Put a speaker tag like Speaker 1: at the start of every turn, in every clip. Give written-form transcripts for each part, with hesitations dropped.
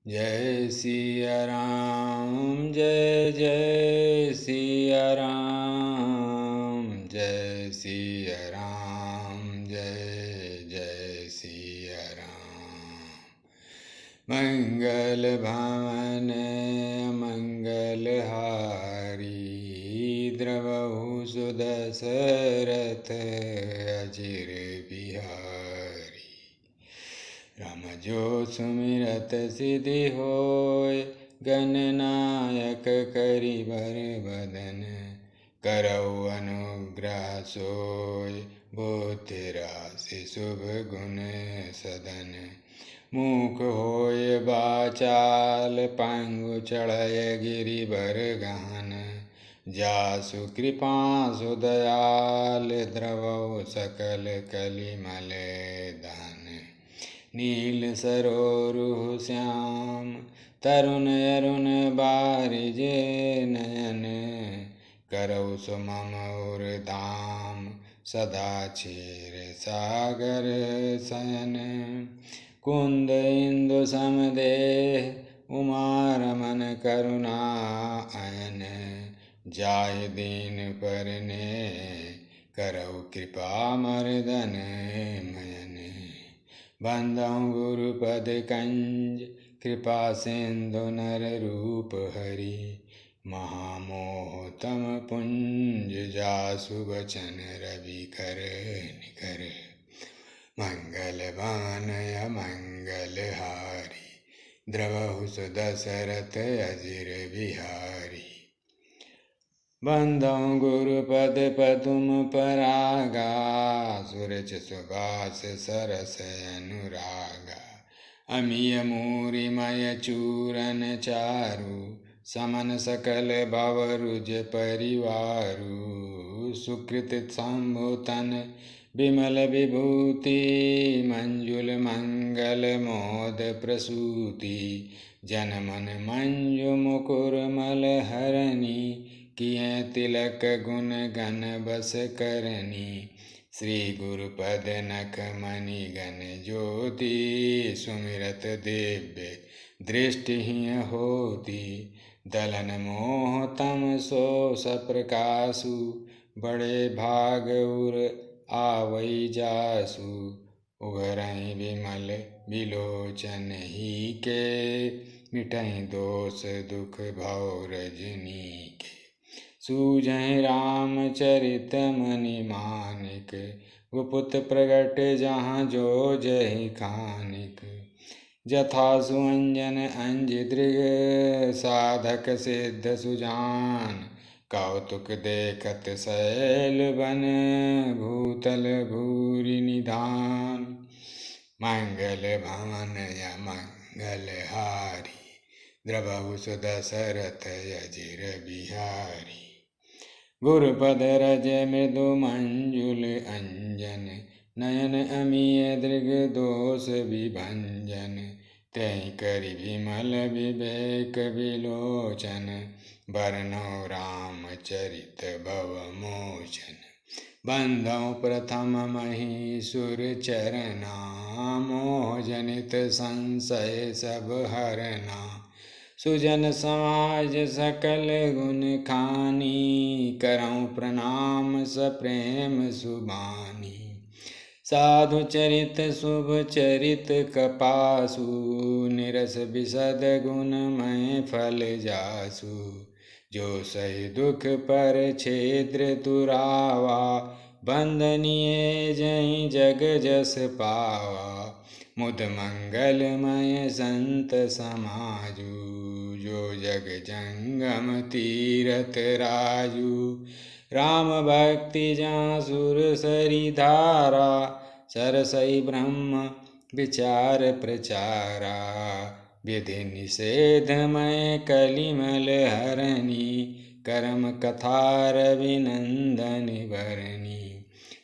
Speaker 1: जय सिया राम जय जय सिया राम जय सिया राम जय जय सिया राम। मंगल भवन मंगल हारी द्रवहु सुदशरथ अजिर बिहारी। राम जो सुमिरत सिद्धि होय गणनायक करि बर बदन करौ अनुग्रह सोय बुद्धि राशि शुभ गुण सदन। मूक होय बाचाल पंगु चढ़य गिरि बर गहन जासु कृपा सु दयाल द्रवौ सकल कलिमल दहन। नील सरोरुह श्याम तरुण अरुण बारिज नयन करौ सुमम उर धाम सदा क्षीर सागर शयन। कुंद इंदु समदेह उमा रमन करुणा अयन जाहि दीन परने करौ कृपा मर्दन मयन। बंदौ गुरुपद कंज कृपा सिंधु नर रूप हरि महामोह तम पुंज जासु बचन रवि कर निकर। मंगल भवन मंगल हारी द्रवहु सुदशरथ अजिर बिहारी। बंदौ गुरुपद पदुम परागा सुरच सुबास सरस अनुरागा। अमिय मूरि मय चूरन चारु समन सकल भवरुज परिवारु। सुकृत संभुतन विमल विभूति मंजुल मंगल मोद प्रसूति। जन मन मंजु मुकुर मल हरणी किए तिलक गुण गण बस करनी। श्री गुरुपद नख मणि गण ज्योति सुमिरत दिव्य दृष्टि होती। दलन मोह तम सो सप्रकाशु बड़े भाग उर आवै जासु। उघरहि विमल विलोचन ही के मिटहि दोष दुख भव रजनी के। सूझहि रामचरित मनि मानिक गुपुत प्रगट जहाँ जो जहि खानिक। जथा सुअंजन अंज दृग साधक सिद्ध सुजान कौतुक देखत शैल बन भूतल भूरि निधान। मंगल भवन मंगल हारी द्रवहु सुदशरथ अजिर बिहारी। गुरुपद रज मृदु मंजुल अंजन नयन अमीय दृग दोष विभंजन। तहि करि विमल विवेक विलोचन बरनौ रामचरित भव मोचन। बंधौ प्रथम महीसुर चरना मोह जनित संशय सब हरना। सुजन समाज सकल गुण खानी करौ प्रणाम सप्रेम सुबानी। साधु चरित शुभ चरित कपासु निरस बिशद गुणमय फल जासु। जो सही दुख पर छेद्र दुरावा बंदनीय जहि जग जस पावा। मुद मंगलमय संत समाजु जो जग जंगम तीरथ राजू। राम भक्ति जहाँ सुर सरी धारा सरसई ब्रह्म विचार प्रचारा। विधि निषेधमय कलिमल हरणी करम कथा रविनंदन भरणी।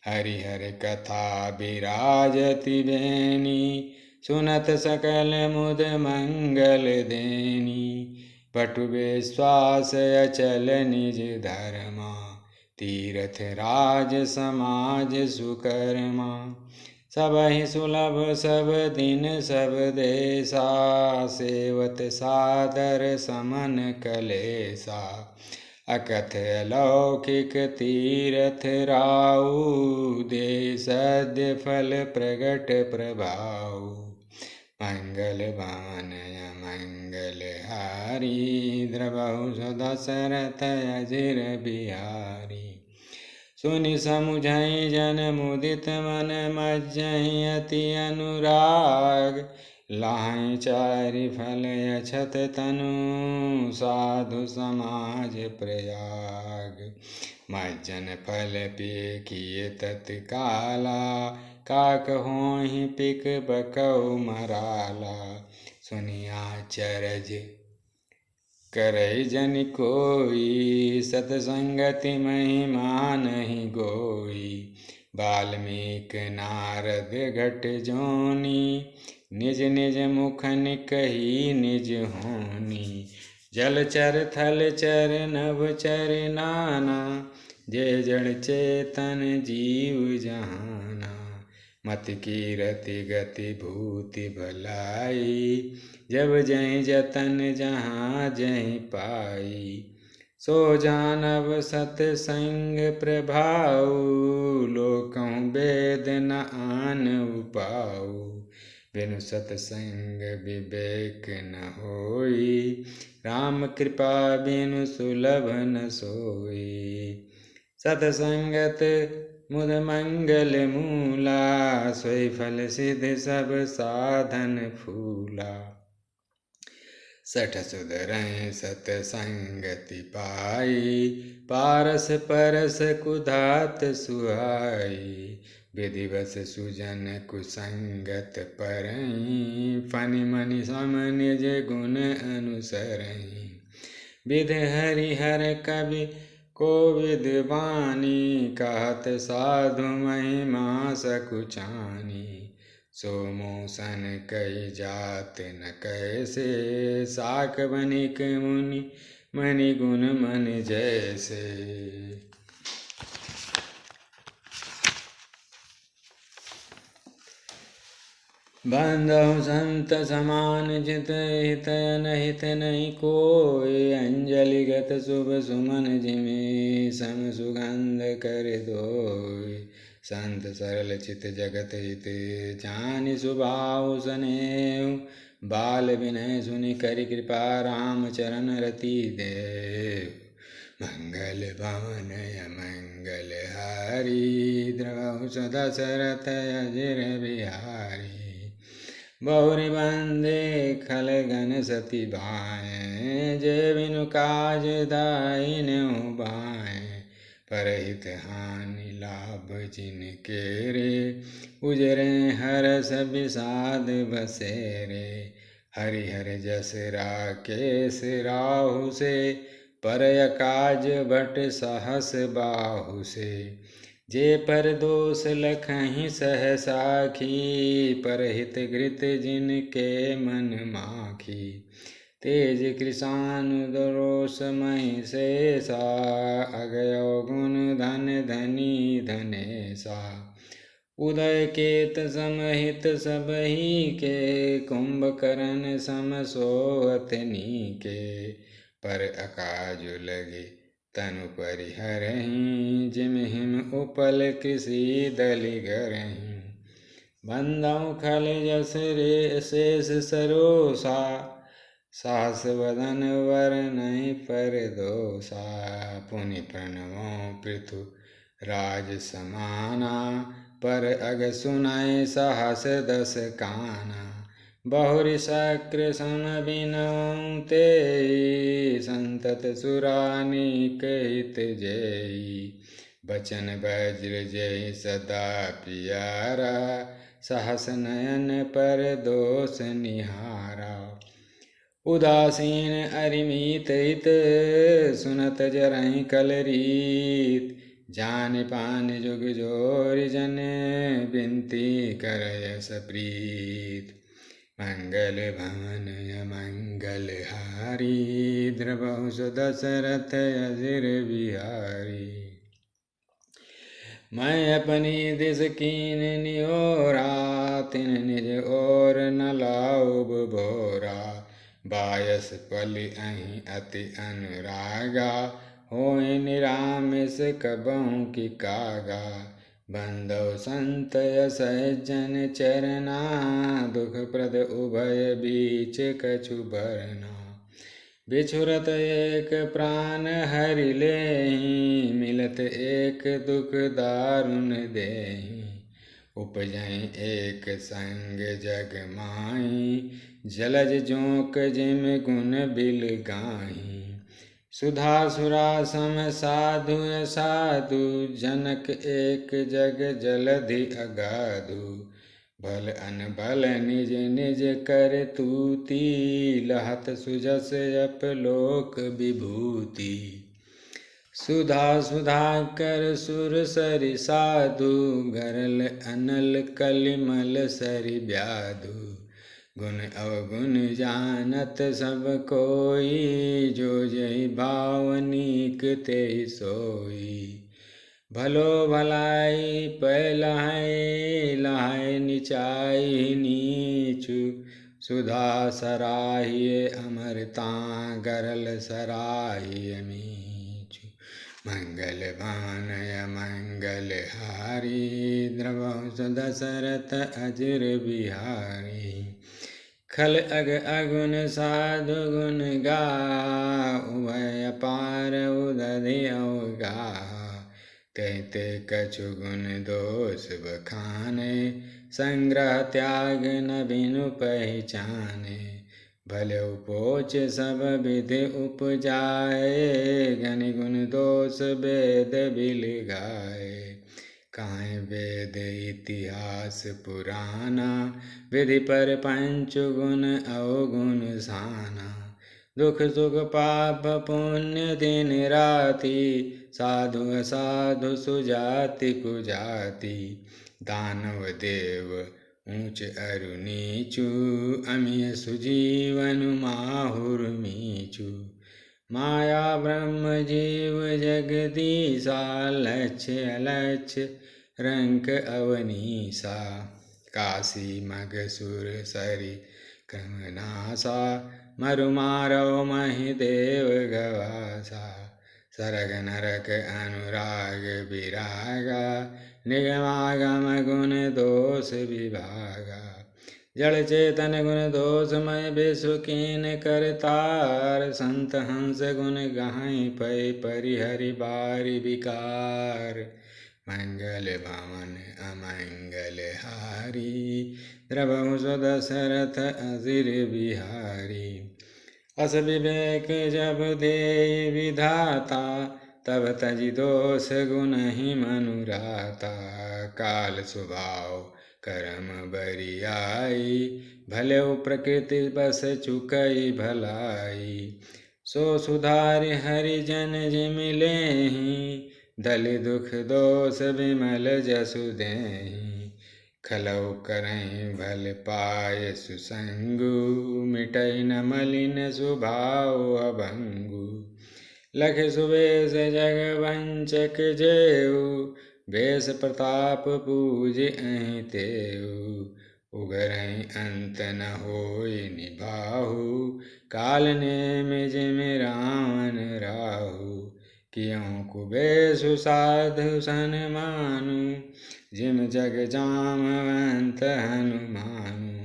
Speaker 1: हरिहर कथा विराजति बेनी सुनत सकल मुद मंगल देनी। पटु विश्वास अचल निज धर्मा तीरथ राज समाज सुकर्मा। सबहि सुलभ सब दिन सब देशा, सेवत सादर समन कलेसा। अकथ अलौकिक तीरथ राऊ, दे सद्य फल प्रगट प्रभाऊ। मंगल भवन मंगल हारी, द्रवहु दशरथ अजिर बिहारी। सुनि समुझहि जन मुदित मन, मज्जहि अति अनुराग। लाहि चारि फल अछत तनु, साधु समाज प्रयाग। मज्जन फल पिय किए तत्काला, काकहोहि पिक बकौ मराला। सुनि आचरज करई जन कोई, सतसंगति महिमा नहीं गोई। वाल्मीकि नारद घट जोनी, निज निज मुख निकही निज होनी। जलचर थलचर नभचर नाना, जय जड़ चेतन जीव जहाना। मति कीरति गति भूति भलाई, जब जहीं जतन जहाँ जहीं पाई। सो जानब सतसंग प्रभाऊ, लोकहुँ वेद न आन उपाऊ। बिनु सतसंग विवेक न होई, राम कृपा बिनु सुलभ न सोई। सतसंगत मुद मंगल मूला, सोई फल सिद्ध सब साधन फूला। सठ सुधरहि सतसंगति पाई, पारस परस कुधात सुहाई। विधिवत सुजन कुसंगत परहीं, फनि मनि सम निज गुण अनुसरहीं। विध हरिहर कवि कोविद वाणी, कहत साधु महिमा सकुचानी। सो मूसन कई जात न कैसे, साक बनिक मुनि मनि गुण मन जैसे। बंधु संत समान जित हित अनहित नहीं कोय। अंजलिगत शुभ सुमन जिमि, सम सुगंध कर दोय। संत सरल चित जगत हित, जानि स्वभाव सनेहु। बाल विनय सुनि करि कृपा, राम चरण रति देव। मंगल भवन मंगल हारी, द्रवहु दशरथ अजिर बिहारी। बहुरि बंदे खलगन सती भाए, जे बिनु काज दायिनहु बाए। परहित हानि लाभ जिनके रे, उजरे हरस विषाद बसेरे। हरिहर जस राकेश राहु से, पर अकाज भट सहस बाहु से। जे पर दोष लखहि सहसाखी, परहित घृत जिनके मन माखी। तेज कृशानु दोष महि शेषा, अगयो गुण धन धनी धनेशा। उदय केत समहित सबहि के, कुंभकर्ण सम सोअत नीके। पर अकाजु लगे तनु परिहरहीं, जिम हिम उपल कृषि दलि गरहीं। बंधउ खल जस रे शेष सरोसा, साहस वदन वरनहि पर दोषा। पुनि प्रणमो पृथु राज समाना, पर अग सुनाय साहस दस काना। बहुरि शक्र सम बिनऊ तेई, संतत सुरानीक हित जेई। बचन वज्र जय सदा पियारा, सहस नयन पर दोष निहारा। उदासीन अरिमित हित, सुनत जरहि कल रीत। जानि पानि जुग जोरि जन, बिनती करय सप्रीत। मंगल भवन मंगल हारी, द्रवहु दशरथ अजिर बिहारी। मैं अपनी दिस कीन नियोरा, तिन निज और न लाऊब बोरा। बायस पलि अहि अति अनुरागा, होय निरामिस कबहु की कागा। बंधव संत सज्जन चरना, दुख प्रद उभय बीच कछु बरना। बिछुरत एक प्राण हरि लेहि, मिलत एक दुख दारुण देहि। उपजहि एक संग जग माहि, जलज जोक जिम गुण बिल गाहि। सुधा सुरा सम साधु साधु, जनक एक जग जलधि अगाधु। भल अनबल निज निज कर तूति, लहत सुजस अपलोक विभूति। सुधा सुधा कर सुर सरि साधु, गरल अनल कलिमल सरि ब्याधु। गुण अवगुण जानत सब कोई, जो जहि भावनीक तेहि सोई। भलो भलाई पै लहै, लहै नीचाई नीचु। सुधा सराहिए अमरता, गरल सराहिए मीचु। मंगल भानय मंगल हारी, द्रवहु दशरथ अजिर बिहारी। खल अग अगुन साधु गुण गा, उभय अपार उदधि अवगा। ते ते कछु गुण दोष बखाने, संग्रह त्याग न बिनु पहचाने। भले उपोच सब विधि उपजाए, गनि गुण दोष वेद बिल गाए। काहे वेद इतिहास पुराना, विधि पर पंच गुण अवगुण साना। दुख सुख पाप पुण्य दिन राति, साधु असाधु सुजाति कुजाति। दानव देव ऊंच अरु नीचु, अमिय सुजीवन माहुर मीचु। माया ब्रह्म जीव जगदीसा, लक्ष्य अलक्ष्य रंक अवनीसा। काशी मग सुर सरि क्रमनासा, मरु मारव महि देव गवासा। सरग नरक अनुराग विरागा, निगमागम गुण दोष विभागा। जड़ चेतन गुण दोषमय विश्व कीन करतार, संत हंस गुण गाहि पै परिहरि बारि विकार। मंगल भवन अमंगल हारी, द्रवहु दशरथ अजिर बिहारी। अस विवेक जब देई विधाता, तब तजि दोष गुण ही मनुराता। काल स्वभाव कर्म बरियाई, भले प्रकृति बस चुकई भलाई। सो सुधारि हरिजन जिम लेहि, दलि दुख दोष विमल जसु देहि। खलौ करहि भल पाय सुसंगु, मिटै न मलिन स्वभाव अभंगु। लख सुबेश जग वंचक जेऊ, बेश प्रताप पूज अहि तेऊ। उगरहि अंत न होय निभाहु, काल नेम जिम रावण राहु। कियहुँ कुबेशु साधु सन मानु, जिम जग जामवंत हनुमानु।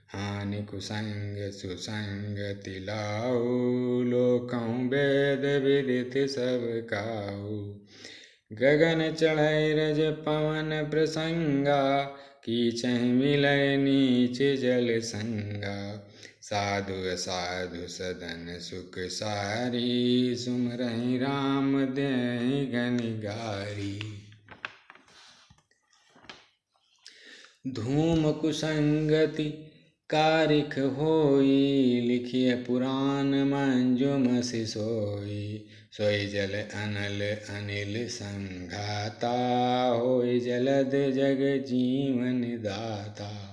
Speaker 1: हानि कुसंग सुसंगति लाऊ, लोकहुँ वेद विदित सब काहू। गगन चढ़ै रज पवन प्रसंगा, कीचहि मिलै नीच जल संगा। साधु असाधु सदन सुख सारी, सुमरहि राम देहि गनि गारी। धूम कुसंगति कारिख होई, लिखिय पुराण मंजुमसि सोई। सोई जल अनल अनिल संघाता, होई जलद जग जीवन दाता।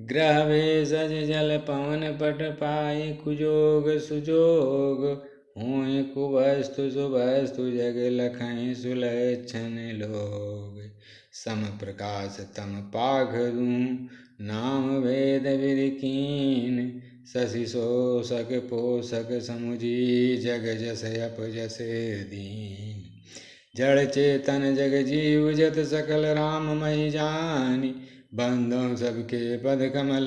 Speaker 1: ग्रह भेषज जल पवन पट पाई, कुजोग सुजोग हुए कुवस्तु सुवस्तु जग लखै सुलक्षण लोग। सम प्रकाश तम पाखरू नाम वेद विधि कीन। शशि शोषक पोषक समुझी जग जस अपजस दीन। जड़ चेतन जग जीव जत सकल राममय जानि। बंधो सबके पद कमल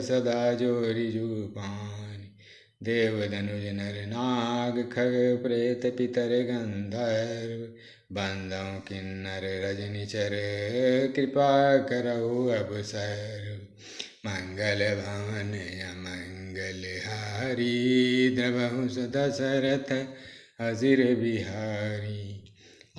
Speaker 1: सदा जोरि जुपानि। देव धनुज नर नाग खग प्रेत पितर गंधर्व। बंधो किन्नर रजनिचर कृपा करहु अब सर्व। मंगल भवन अमंगल हारी द्रवहु दशरथ अजिर बिहारी।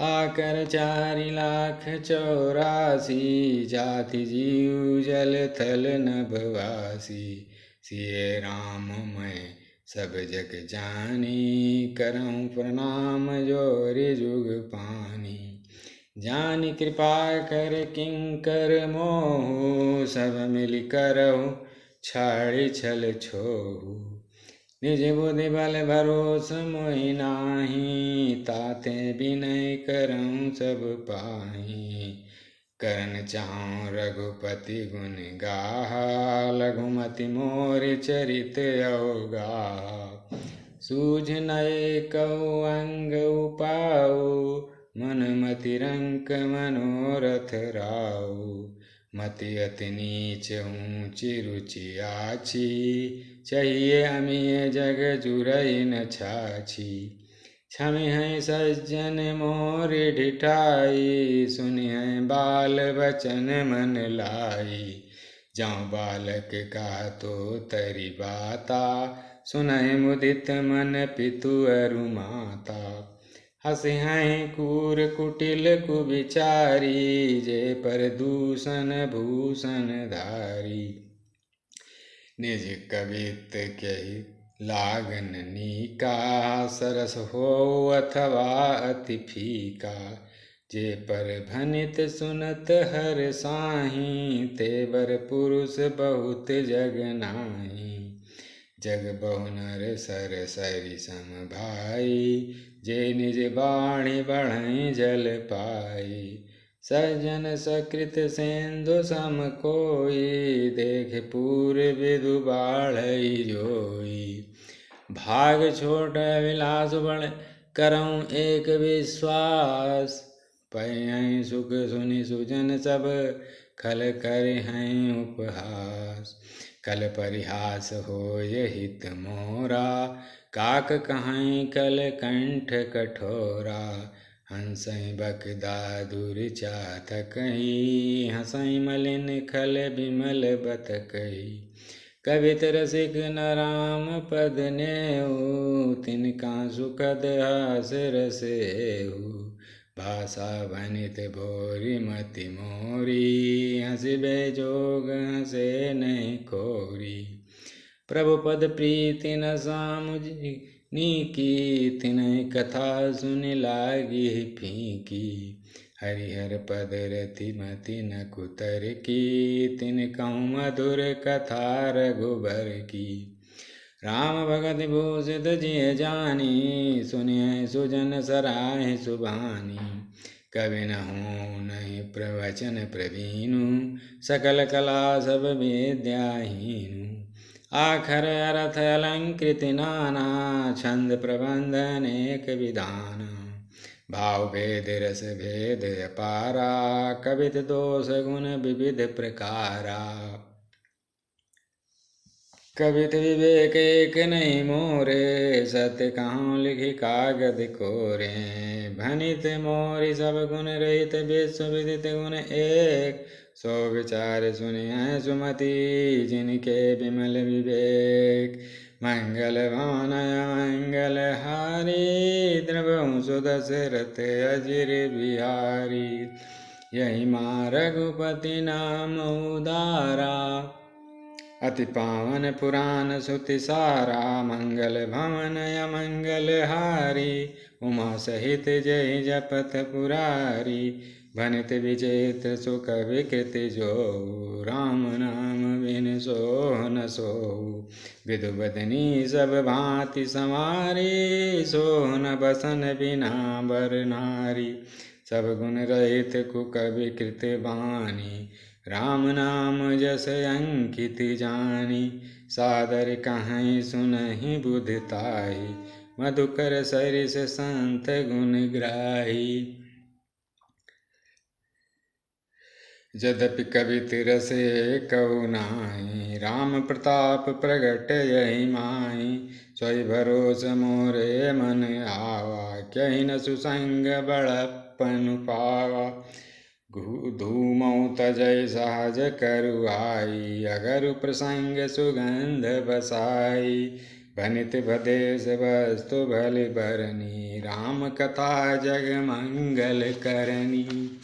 Speaker 1: आकर 4,84,000 जाति जीव जल थल नभवासी। सिय राम मैं सब जग जानी करऊँ प्रणाम जोरि जुग पानी। जानि कृपा कर किंकर मोहु सब मिल करहु छाड़ि छल छोहु। निज बुद्धि बल भरोस मोहि नाही ताते विनय करऊँ सब पाही। करन चाहूँ रघुपति गुण गाहा लघुमति मोर चरित अवगाहा। सूझ नए कहु अंग उपाऊ मन मति रंक मनोरथ राऊ। मति अति नीच ऊँची रुचि आछी चाहिए अमिय जग जुरई न छाछी। क्षमि है सज्जन मोर ढिठाई सुनि है बाल बचन मन लाई। जहाँ बालक का तो तरि बाता सुनहि मुदित मन पितु अरु माता। हँसि हैं कूर कुटिल कुविचारी जे पर दूषण भूषण धारी। निज कवित कहि लागन नीका सरस हो अथवा अति फीका। जे पर भनित सुनत हर साही ते बर पुरुष बहुत जग नाही। जग बहु नर सर सरि सम भाई जे निज बाणी बढ़ई जल पाई। सज्जन सकृत सेंधु सम कोई देख पूर विदु बाढ़ई जोई। भाग छोट विलास बड़ करऊँ एक विश्वास। पै सुख सुनि सुजन सब खल कर हैं उपहास। कल परिहास होय हित मोरा काक कहाई कल कंठ कठोरा। हंसई बकदादुर चातकहि हंसई मलिन खल बिमल बतकहि। कवित रसिक न राम पद नेऊ तिनका सुखद हास रसेहु। भाषा भनित भोरी मति मोरी हंसिबे जोग हंसे नहीं कोरी। प्रभु पद प्रीति न सामुझी नीकी तिनहि कथा सुनि लागी फीकी। हरिहर पद रति मति न कुतर की तिन कहूँ मधुर कथा रघुबर की। राम भगत भूषित जिय जानी सुनिय सुजन सराय सुबानी। कवि न हूँ नहीं प्रवचन प्रवीणु सकल कला सब विद्याहीनु। आखर अर्थ अलंकृति नाना छंद प्रबंध अनेक विधाना। भाव भेद रस भेद अपारा कवित दोष गुण विविध प्रकारा। कवित विवेक एक नहीं मोरे सत्य कहाँ लिखि कागद कोरे। भनित मोरि सब गुण रहित विश्व विदित गुण एक। सो विचार सुनिय सुमति जिनके विमल विवेक। मंगल भवन मंगल हारी द्रवहु सुदशरथ अजिर बिहारी। यही माँ रघुपति नाम उदारा अति पावन पुराण श्रुति सारा। मंगल भवन अमंगल हारी उमा सहित जय जपत पुरारी। भनित विचित्र सुख विकृति जो, राम नाम बिन सो न सोऊ। विदु बदनी सब भांति संवारी, सो न बसन बिना बर नारी। सब गुण रहित कुक विकृत बानी, राम नाम जस अंकित जानी। सादर कहीं सुनहि बुधताई, मधुकर सरिस संत गुण ग्राही। यद्यपि कवित रसे कहु नाहि, राम प्रताप प्रगट यही माही। सोई भरोस मोरे मन आवा, कहि न सुसंग बड़प्पन पावा। धूमौ तजय सहज करुआई, अगरु प्रसंग सुगंध बसाई। भनित भदेश वस्तु भलि बरनी, राम कथा जग मंगल करनी।